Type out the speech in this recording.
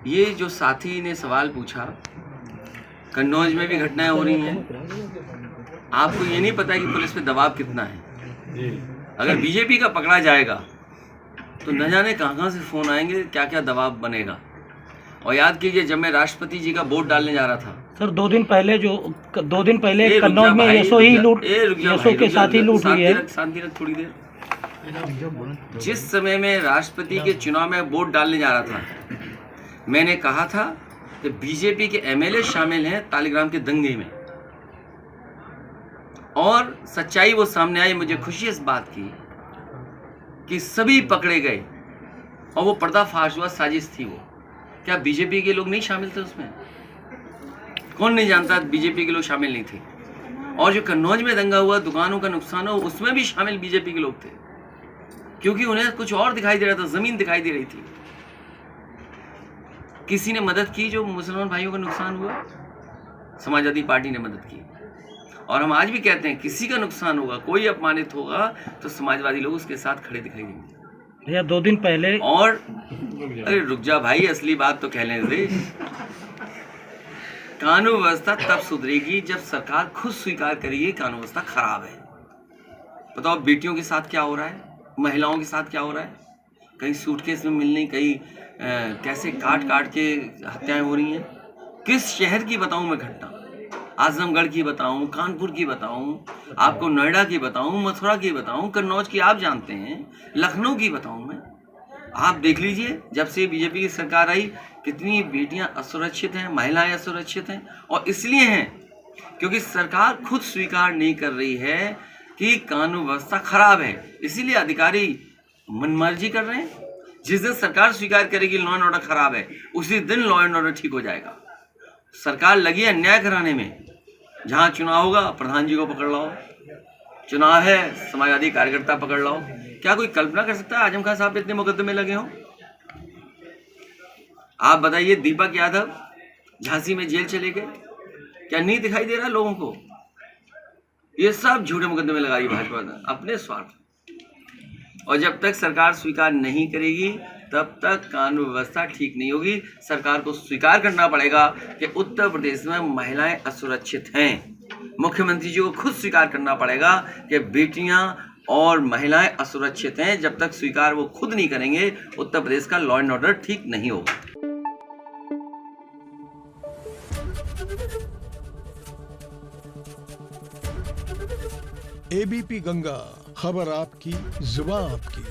ये जो साथी ने सवाल पूछा, कन्नौज में भी घटनाएं हो रही हैं। आपको ये नहीं पता कि पुलिस पे दबाव कितना है। अगर बीजेपी का पकड़ा जाएगा तो न जाने कहाँ से फोन आएंगे, क्या क्या दबाव बनेगा। और याद कीजिए, जब मैं राष्ट्रपति जी का वोट डालने जा रहा था सर, 2 दिन पहले कन्नौज में यशो के साथ ही लूट हुई है। शांति रख थोड़ी देर। जिस समय में राष्ट्रपति के चुनाव में वोट डालने जा रहा था, मैंने कहा था कि बीजेपी के एमएलए शामिल हैं तालिग्राम के दंगे में, और सच्चाई वो सामने आई। मुझे खुशी इस बात की कि सभी पकड़े गए और वो पर्दाफाश हुआ, साजिश थी वो। क्या बीजेपी के लोग नहीं शामिल थे उसमें? कौन नहीं जानता बीजेपी के लोग शामिल नहीं थे। और जो कन्नौज में दंगा हुआ, दुकानों का नुकसान हो, उसमें भी शामिल बीजेपी के लोग थे, क्योंकि उन्हें कुछ और दिखाई दे रहा था, जमीन दिखाई दे रही थी। किसी ने मदद की जो मुसलमान भाइयों का नुकसान हुआ? समाजवादी पार्टी ने मदद की। और हम आज भी कहते हैं, किसी का नुकसान होगा, कोई अपमानित होगा, तो समाजवादी लोग उसके साथ खड़े दिखाई देंगे। भैया 2 दिन पहले और अरे रुक जा भाई, असली बात तो कहने दे। कानून व्यवस्था तब सुधरेगी जब सरकार खुद स्वीकार करेगी कानून व्यवस्था खराब है। बताओ, बेटियों के साथ क्या हो रहा है, महिलाओं के साथ क्या हो रहा है। कहीं सूटकेस में मिलने, कहीं कैसे काट काट के हत्याएं हो रही हैं। किस शहर की बताऊं मैं घटना? आजमगढ़ की बताऊं, कानपुर की बताऊं, आपको नोएडा की बताऊं, मथुरा की बताऊं, कन्नौज की आप जानते हैं, लखनऊ की बताऊं मैं? आप देख लीजिए, जब से बीजेपी की सरकार आई, कितनी बेटियां असुरक्षित हैं, महिलाएं असुरक्षित हैं। और इसलिए हैं क्योंकि सरकार खुद स्वीकार नहीं कर रही है कि कानून व्यवस्था खराब है, इसीलिए अधिकारी मनमर्जी कर रहे हैं। जिस दिन सरकार स्वीकार करेगी लॉ एंड ऑर्डर खराब है, उसी दिन लॉ एंड ऑर्डर ठीक हो जाएगा। सरकार लगी है अन्याय कराने में। जहां चुनाव होगा, प्रधान जी को पकड़ लाओ, चुनाव है, समाजवादी कार्यकर्ता पकड़ लाओ। क्या कोई कल्पना कर सकता है आजम खान साहब इतने मुकदमे लगे हों? आप बताइए, दीपक यादव झांसी में जेल चले गए, क्या नहीं दिखाई दे रहा लोगों को? ये सब झूठे मुकदमे लगा रही भाजपा अपने स्वार्थ। और जब तक सरकार स्वीकार नहीं करेगी, तब तक कानून व्यवस्था ठीक नहीं होगी। सरकार को स्वीकार करना पड़ेगा कि उत्तर प्रदेश में महिलाएं असुरक्षित हैं। मुख्यमंत्री जी को खुद स्वीकार करना पड़ेगा कि बेटियां और महिलाएं असुरक्षित हैं। जब तक स्वीकार वो खुद नहीं करेंगे, उत्तर प्रदेश का लॉ एंड ऑर्डर ठीक नहीं होगा। एबीपी गंगा, खबर आपकी, जुबान आपकी।